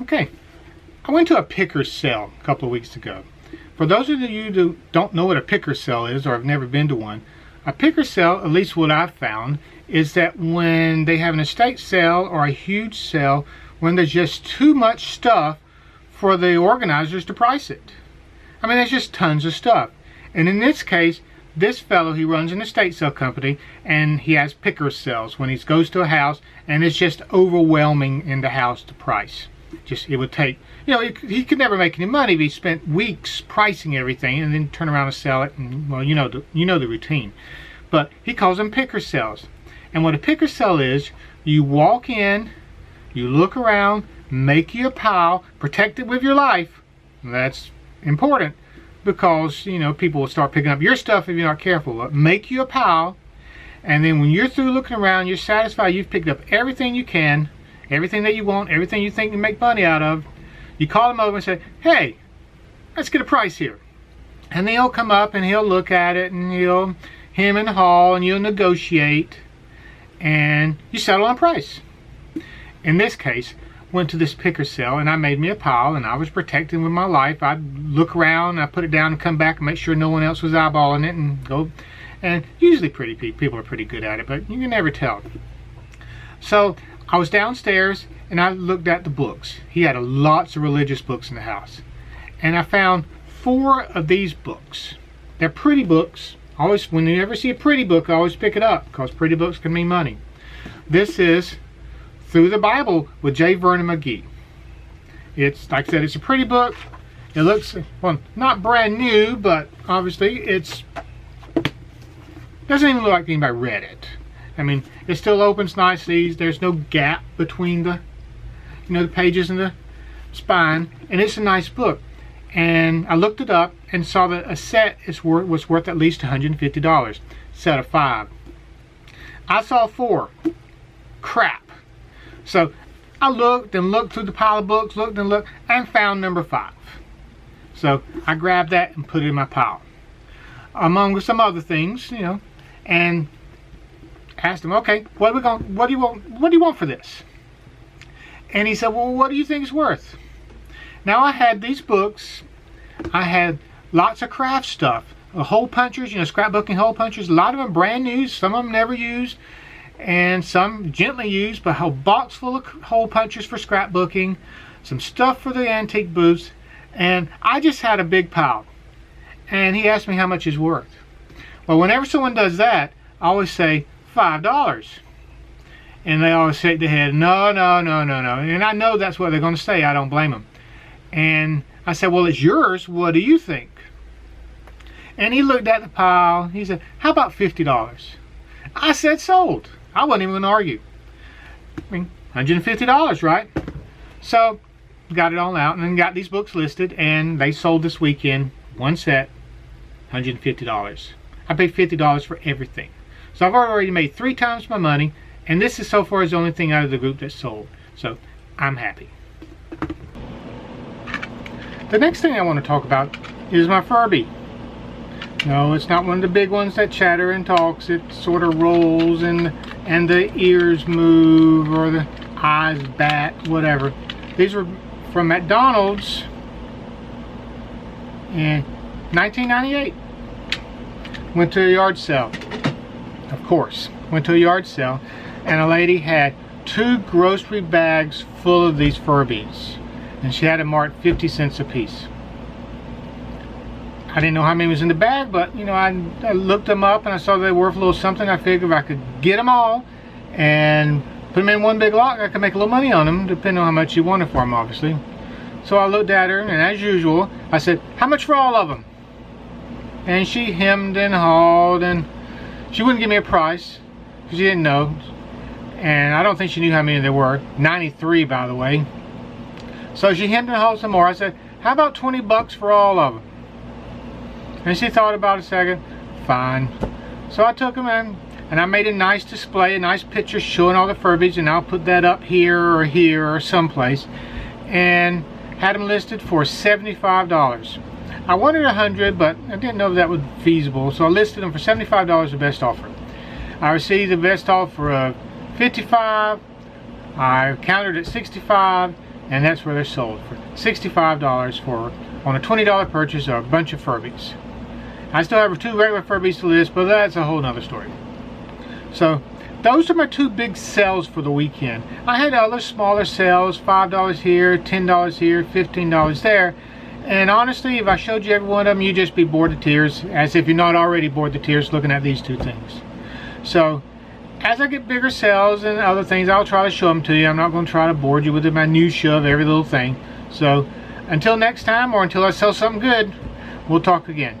Okay, I went to a picker sale a couple of weeks ago. For those of you who don't know what a picker sale is or have never been to one, a picker sale, at least what I've found, is that when they have an estate sale or a huge sale, when there's just too much stuff for the organizers to price it. I mean, there's just tons of stuff. And in this case, this fellow, he runs an estate sale company, and he has picker sales when he goes to a house and it's just overwhelming in the house to price. Just, it would take, he could never make any money if he spent weeks pricing everything and then turn around and sell it. And well, you know the routine. But he calls them picker sales. And what a picker sale is, you walk in, you look around, make you a pile, protect it with your life. That's important because people will start picking up your stuff if you're not careful. But make you a pile, and then when you're through looking around, you're satisfied you've picked up everything you can. Everything that you want, everything you think you can make money out of, you call him over and say, hey, let's get a price here. And then he'll come up and he'll look at it and he'll hem and haw and you'll negotiate and you settle on price. In this case, went to this picker sale and I made me a pile and I was protecting with my life. I'd look around, I put it down and come back and make sure no one else was eyeballing it and go. And usually people are pretty good at it, but you can never tell. So I was downstairs and I looked at the books. He had lots of religious books in the house. And I found 4 of these books. They're pretty books. Always, when you ever see a pretty book, I always pick it up because pretty books can mean money. This is Through the Bible with J. Vernon McGee. It's, like I said, it's a pretty book. It looks, well, not brand new, but obviously doesn't even look like anybody read it. I mean, it still opens nicely. There's no gap between the, the pages and the spine, and it's a nice book. And I looked it up and saw that a set was worth at least $150. Set of 5. I saw 4. Crap. So I looked and looked through the pile of books, looked and looked, and found number 5. So I grabbed that and put it in my pile, among some other things, and asked him, okay, what do you want for this? And he said, well, what do you think it's worth? Now I had these books, I had lots of craft stuff, hole punchers, scrapbooking hole punchers, a lot of them brand new, some of them never used, and some gently used, but a whole box full of hole punchers for scrapbooking, some stuff for the antique booths, and I just had a big pile. And he asked me how much it's worth. Well, whenever someone does that, I always say, $5. And they always shake their head, no. And I know that's what they're going to say. I don't blame them. And I said, well, it's yours. What do you think? And he looked at the pile. He said, how about $50? I said, sold. I wasn't even going to argue. I mean, $150, right? So, got it all out and then got these books listed, and they sold this weekend. One set, $150. I paid $50 for everything. So I've already made 3 times my money, and this is so far the only thing out of the group that's sold. So I'm happy. The next thing I want to talk about is my Furby. No, it's not one of the big ones that chatter and talks. It sort of rolls and the ears move or the eyes bat, whatever. These were from McDonald's in 1998. Went to a yard sale. Of course, went to a yard sale, and a lady had 2 grocery bags full of these Furbies, and she had them marked 50 cents a piece. I didn't know how many was in the bag, but I looked them up and I saw they were worth a little something. I figured if I could get them all and put them in one big lot, I could make a little money on them, depending on how much you wanted for them, obviously. So I looked at her, and as usual, I said, how much for all of them? And she hemmed and hawed, and she wouldn't give me a price because she didn't know, and I don't think she knew how many there were. 93, by the way. So she hemmed and hawed some more. I said, how about $20 for all of them? And she thought about it a second. Fine. So I took them in, and I made a nice display, a nice picture showing all the Furbies, and I'll put that up here or someplace, and had them listed for $75. I wanted $100, but I didn't know if that was feasible, so I listed them for $75, the best offer. I received the best offer of $55. I countered at $65, and that's where they're sold for $65 for on a $20 purchase of a bunch of Furbies. I still have 2 regular Furbies to list, but that's a whole nother story. So those are my 2 big sales for the weekend. I had other smaller sales, $5 here, $10 here, $15 there. And honestly, if I showed you every one of them, you'd just be bored to tears, as if you're not already bored to tears looking at these 2 things. So as I get bigger sales and other things, I'll try to show them to you. I'm not going to try to bore you with the minutia of every little thing. So until next time, or until I sell something good, we'll talk again.